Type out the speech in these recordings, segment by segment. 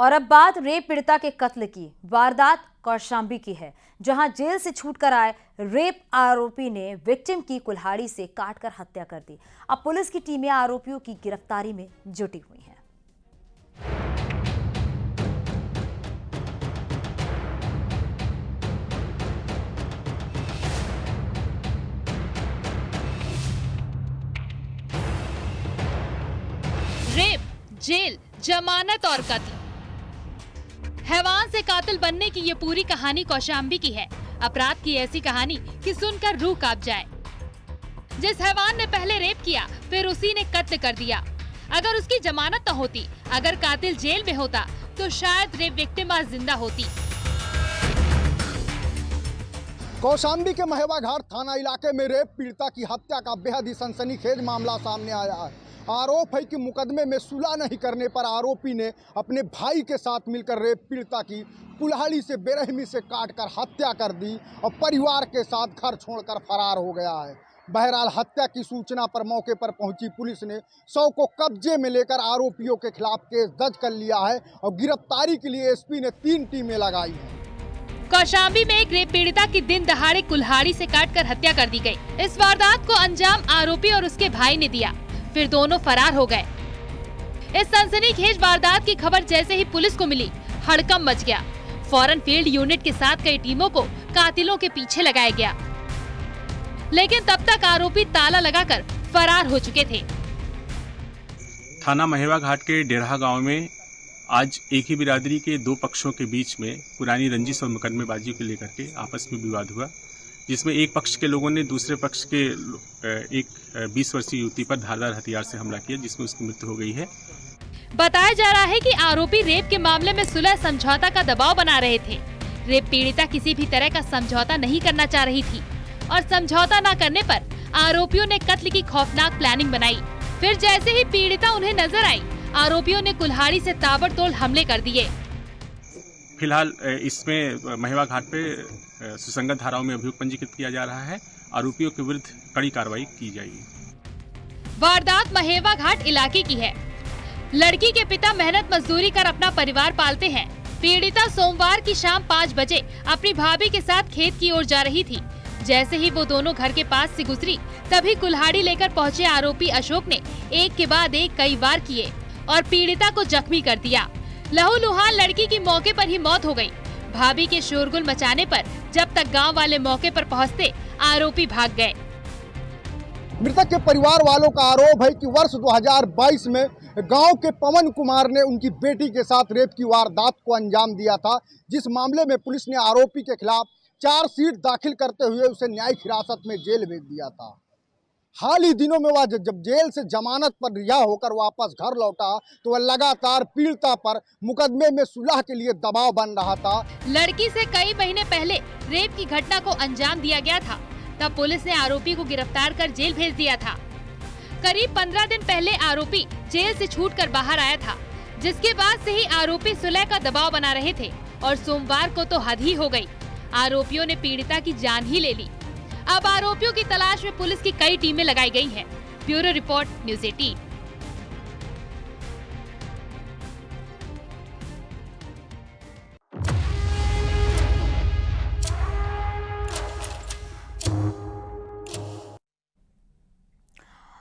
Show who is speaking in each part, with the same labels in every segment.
Speaker 1: और अब बात रेप पीड़िता के कत्ल की। वारदात कौशांबी की है, जहां जेल से छूटकर आए रेप आरोपी ने विक्टिम की कुल्हाड़ी से काटकर हत्या कर दी। अब पुलिस की टीमें आरोपियों की गिरफ्तारी में जुटी हुई हैं।
Speaker 2: रेप, जेल, जमानत और कत्ल। हैवान से कातिल बनने की ये पूरी कहानी कौशांबी की है। अपराध की ऐसी कहानी कि सुनकर रूह कांप जाए। जिस हैवान ने पहले रेप किया, फिर उसी ने कत्ल कर दिया। अगर उसकी जमानत न होती, अगर कातिल जेल में होता, तो शायद रेप विक्टिम आज जिंदा होती।
Speaker 3: कौशांबी के महेवा घाट थाना इलाके में रेप पीड़िता की हत्या का बेहद ही सनसनीखेज मामला सामने आया है। आरोप है कि मुकदमे में सुलह नहीं करने पर आरोपी ने अपने भाई के साथ मिलकर रेप पीड़िता की कुल्हाड़ी से बेरहमी से काटकर हत्या कर दी और परिवार के साथ घर छोड़कर फरार हो गया है। बहरहाल हत्या की सूचना पर मौके पर पहुंची पुलिस ने शव को कब्जे में लेकर आरोपियों के खिलाफ केस दर्ज कर लिया है और गिरफ्तारी के लिए एसपी ने 3 टीमें लगाई हैं।
Speaker 2: कौशांबी में एक रेप पीड़िता की दिन दहाड़े कुल्हाड़ी से काटकर हत्या कर दी गई। इस वारदात को अंजाम आरोपी और उसके भाई ने दिया, फिर दोनों फरार हो गए। इस सनसनीखेज वारदात की खबर जैसे ही पुलिस को मिली, हड़कंप मच गया। फौरन फील्ड यूनिट के साथ कई टीमों को कातिलों के पीछे लगाया गया, लेकिन तब तक आरोपी ताला लगाकर फरार हो चुके थे।
Speaker 4: थाना महेवा घाट के डेढ़ा गांव में आज एक ही बिरादरी के 2 पक्षों के बीच में पुरानी रंजिश और मुकदमेबाजी को लेकर के आपस में विवाद हुआ, जिसमें एक पक्ष के लोगों ने दूसरे पक्ष के एक 20 वर्षीय युवती पर धारदार हथियार से हमला किया, जिसमें उसकी मृत्यु हो गई है।
Speaker 2: बताया जा रहा है कि आरोपी रेप के मामले में सुलह समझौता का दबाव बना रहे थे। रेप पीड़िता किसी भी तरह का समझौता नहीं करना चाह रही थी और समझौता न करने पर आरोपियों ने कत्ल की खौफनाक प्लानिंग बनाई। फिर जैसे ही पीड़िता उन्हें नजर आई, आरोपियों ने कुल्हाड़ी से ताबड़तोड़ हमले कर दिए।
Speaker 4: फिलहाल इसमें महेवा घाट पे सुसंगत धाराओं में अभियोग पंजीकृत किया जा रहा है। आरोपियों के विरुद्ध कड़ी कार्रवाई की जाएगी।
Speaker 2: वारदात महेवा घाट इलाके की है। लड़की के पिता मेहनत मजदूरी कर अपना परिवार पालते हैं। पीड़िता सोमवार की शाम 5 बजे अपनी भाभी के साथ खेत की ओर जा रही थी। जैसे ही वो दोनों घर के पास से गुजरी, तभी कुल्हाड़ी लेकर पहुंचे आरोपी अशोक ने एक के बाद एक कई वार किए और पीड़िता को जख्मी कर दिया। लहूलुहान लड़की की मौके पर ही मौत हो गई। भाभी के शोरगुल मचाने पर जब तक गांव वाले मौके पर पहुंचते, आरोपी भाग गए।
Speaker 3: मृतक के परिवार वालों का आरोप है कि वर्ष 2022 में गांव के पवन कुमार ने उनकी बेटी के साथ रेप की वारदात को अंजाम दिया था, जिस मामले में पुलिस ने आरोपी के खिलाफ चार्जशीट दाखिल करते हुए उसे न्यायिक हिरासत में जेल भेज दिया था। हाल ही दिनों में वह जब जेल से जमानत पर रिहा होकर वापस घर लौटा, तो वह लगातार पीड़िता पर मुकदमे में सुलह के लिए दबाव बन रहा था।
Speaker 2: लड़की से कई महीने पहले रेप की घटना को अंजाम दिया गया था। तब पुलिस ने आरोपी को गिरफ्तार कर जेल भेज दिया था। करीब 15 दिन पहले आरोपी जेल से छूटकर बाहर आया था, जिसके बाद से ही आरोपी सुलह का दबाव बना रहे थे और सोमवार को तो हद ही हो गई। आरोपियों ने पीड़िता की जान ही ले ली। अब आरोपियों की तलाश में पुलिस की कई टीमें लगाई गई हैं। Bureau report, news 18।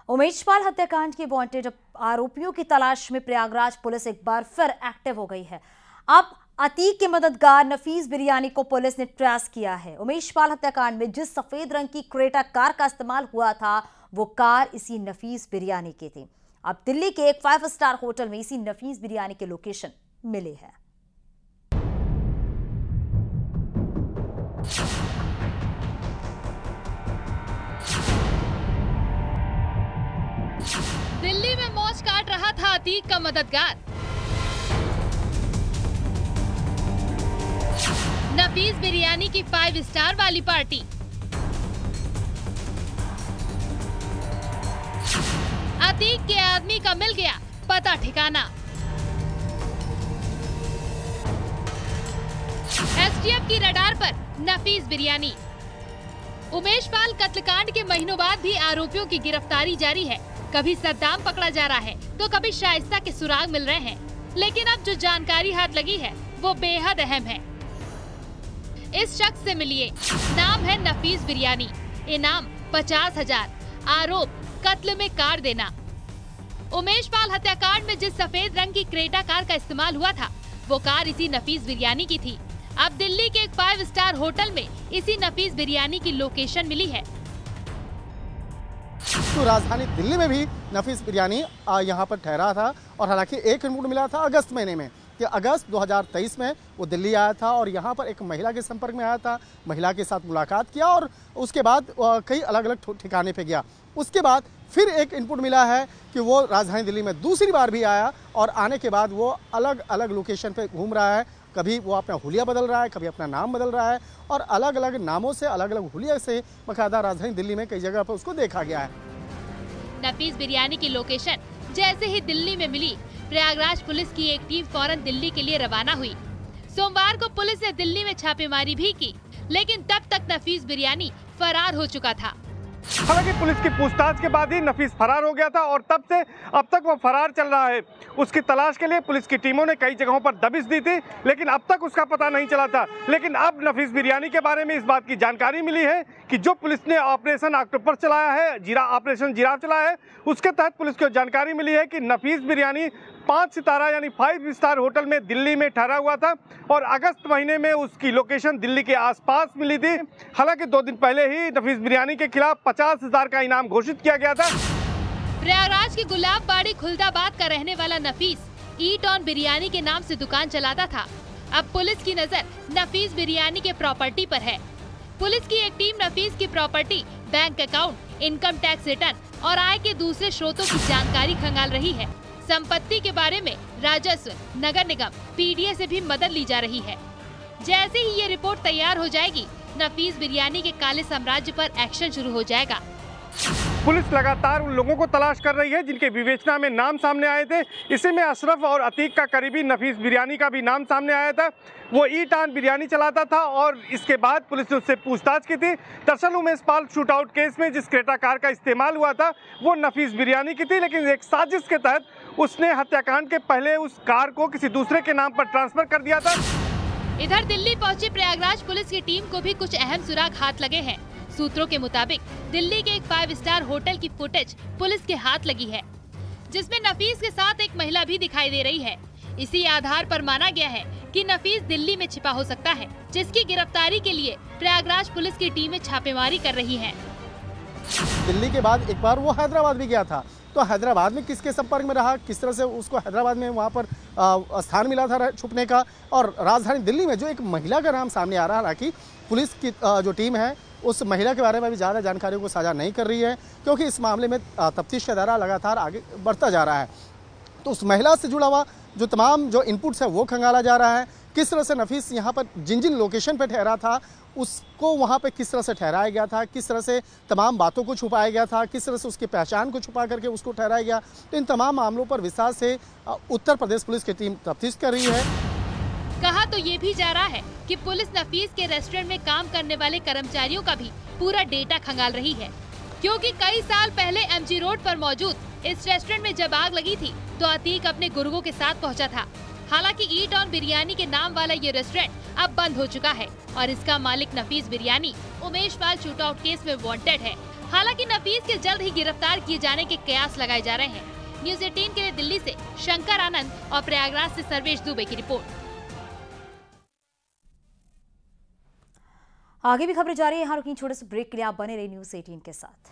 Speaker 1: उमेशपाल हत्याकांड की वांटेड आरोपियों की तलाश में प्रयागराज पुलिस एक बार फिर एक्टिव हो गई है। अब अतीक के मददगार नफीस बिरयानी को पुलिस ने ट्रेस किया है। उमेशपाल हत्याकांड में जिस सफेद रंग की क्रेटा कार का इस्तेमाल हुआ था, वो कार इसी नफीस बिरयानी की थी। अब दिल्ली के एक 5 स्टार होटल में इसी नफीस बिरयानी के लोकेशन मिले हैं।
Speaker 2: दिल्ली में मौज काट रहा था अतीक का मददगार। नफीस बिरयानी की 5 स्टार वाली पार्टी। अतीक के आदमी का मिल गया पता ठिकाना। एसटीएफ की रडार पर नफीस बिरयानी। उमेशपाल कत्लकांड के महीनों बाद भी आरोपियों की गिरफ्तारी जारी है। कभी सद्दाम पकड़ा जा रहा है, तो कभी शाइस्ता के सुराग मिल रहे हैं। लेकिन अब जो जानकारी हाथ लगी है वो बेहद अहम है। इस शख्स से मिलिए। नाम है नफीस बिरयानी, इनाम 50,000, आरोप कत्ल में कार देना। उमेश पाल हत्याकांड में जिस सफेद रंग की क्रेटा कार का इस्तेमाल हुआ था वो कार इसी नफीस बिरयानी की थी। अब दिल्ली के एक 5 स्टार होटल में इसी नफीस बिरयानी की लोकेशन मिली है।
Speaker 5: तो राजधानी दिल्ली में भी नफीस बिरयानी यहाँ पर ठहरा था और हालांकि एक इनपुट मिला था अगस्त महीने में कि अगस्त 2023 में वो दिल्ली आया था और यहाँ पर एक महिला के संपर्क में आया था, महिला के साथ मुलाकात किया और उसके बाद कई अलग अलग ठिकाने पे गया। उसके बाद फिर एक इनपुट मिला है कि वो राजधानी दिल्ली में दूसरी बार भी आया और आने के बाद वो अलग अलग लोकेशन पे घूम रहा है। कभी वो अपना हुलिया बदल रहा है, कभी अपना नाम बदल रहा है और अलग अलग नामों से, अलग अलग हुलिया से बाकायदा राजधानी दिल्ली में कई जगह पर उसको देखा गया है।
Speaker 2: नफीस बिरयानी की लोकेशन जैसे ही दिल्ली में मिली, प्रयागराज पुलिस की एक टीम फौरन दिल्ली के लिए रवाना हुई। सोमवार को पुलिस ने दिल्ली में छापेमारी भी की, लेकिन तब तक नफीस बिरयानी फरार हो चुका था।
Speaker 6: हालांकि पुलिस की पूछताछ के बाद ही नफीस फरार हो गया था और तब से अब तक वो फरार चल रहा है। उसकी तलाश के लिए पुलिस की टीमों ने कई जगहों पर दबिश दी थी, लेकिन अब तक उसका पता नहीं चला था। लेकिन अब नफीस बिरयानी के बारे में इस बात की जानकारी मिली है कि जो पुलिस ने ऑपरेशन ऑक्टोपस चलाया है, ऑपरेशन जिराफ चलाया है, उसके तहत पुलिस को जानकारी मिली है कि नफीस बिरयानी 5 सितारा यानी 5 स्टार होटल में दिल्ली में ठहरा हुआ था और अगस्त महीने में उसकी लोकेशन दिल्ली के आसपास मिली थी। हालांकि 2 दिन पहले ही नफीस बिरयानी के खिलाफ 50,000 का इनाम घोषित किया गया था।
Speaker 2: प्रयागराज के गुलाबबाड़ी खुलदाबाद का रहने वाला नफीस ईट ऑन बिरयानी के नाम से दुकान चलाता था। अब पुलिस की नजर नफीस बिरयानी के प्रॉपर्टी पर है। पुलिस की एक टीम नफीस की property, bank account, income tax return और आय के दूसरे स्रोतों की जानकारी खंगाल रही है। संपत्ति के बारे में राजस्व, नगर निगम, पीडीए से भी मदद ली जा रही है। जैसे ही ये रिपोर्ट तैयार हो जाएगी, नफीस बिरयानी के काले साम्राज्य पर एक्शन शुरू हो जाएगा।
Speaker 6: पुलिस लगातार उन लोगों को तलाश कर रही है जिनके विवेचना में नाम सामने आए थे। इसी में अशरफ और अतीक का करीबी नफीस बिरयानी का भी नाम सामने आया था। वो ईट ऑन बिरयानी चलाता था और इसके बाद पुलिस ने उससे पूछताछ की थी। दरअसल उमेश पाल शूटआउट केस में जिस क्रेटा कार का इस्तेमाल हुआ था वो नफीस बिरयानी की थी, लेकिन एक साजिश के तहत उसने हत्याकांड के पहले उस कार को किसी दूसरे के नाम पर ट्रांसफर कर दिया था।
Speaker 2: इधर दिल्ली पहुंची प्रयागराज पुलिस की टीम को भी कुछ अहम सुराग हाथ लगे हैं। सूत्रों के मुताबिक दिल्ली के एक 5 स्टार होटल की फुटेज पुलिस के हाथ लगी है, जिसमें नफीस के साथ एक महिला भी दिखाई दे रही है। इसी आधार पर माना गया है कि नफीस दिल्ली में छिपा हो सकता है, जिसकी गिरफ्तारी के लिए प्रयागराज पुलिस की टीमें छापेमारी कर रही हैं।
Speaker 5: दिल्ली के बाद एक बार वो हैदराबाद भी गया था, तो हैदराबाद में किसके संपर्क में रहा, किस तरह से उसको हैदराबाद में वहाँ पर स्थान मिला था छुपने का। और राजधानी दिल्ली में जो एक महिला का नाम सामने आ रहा है, हालांकि पुलिस की जो टीम है उस महिला के बारे में भी ज़्यादा जानकारियों को साझा नहीं कर रही है, क्योंकि इस मामले में तफ्तीश का दायरा लगातार आगे बढ़ता जा रहा है। तो उस महिला से जुड़ा हुआ जो तमाम जो इनपुट्स है वो खंगाला जा रहा है। किस तरह से नफीस यहाँ पर जिन जिन लोकेशन पर ठहरा था उसको वहाँ पे किस तरह से ठहराया गया था, किस तरह से तमाम बातों को छुपाया गया था, किस तरह से उसकी पहचान को छुपा करके उसको ठहराया गया। तो इन तमाम मामलों पर विस्तार से उत्तर प्रदेश पुलिस की टीम तफ्तीश कर रही है।
Speaker 2: कहा तो ये भी जा रहा है कि पुलिस नफीस के रेस्टोरेंट में काम करने वाले कर्मचारियों का भी पूरा डेटा खंगाल रही है, क्योंकि कई साल पहले एमजी रोड पर मौजूद इस रेस्टोरेंट में जब आग लगी थी तो अतीक अपने गुर्गों के साथ पहुंचा था। हालांकि ईट ऑन बिरयानी के नाम वाला ये रेस्टोरेंट अब बंद हो चुका है और इसका मालिक नफीस बिरयानी उमेश पाल शूटआउट केस में वांटेड है। हालांकि नफीस के जल्द ही गिरफ्तार किए जाने के कयास लगाए जा रहे हैं। न्यूज़ 18 के लिए दिल्ली से शंकर आनंद और प्रयागराज से सर्वेश दुबे की रिपोर्ट।
Speaker 1: आगे भी खबरें जारी है, यहाँ रुकी छोटे से ब्रेक के लिए आप बने रहिए न्यूज़ 18 के साथ।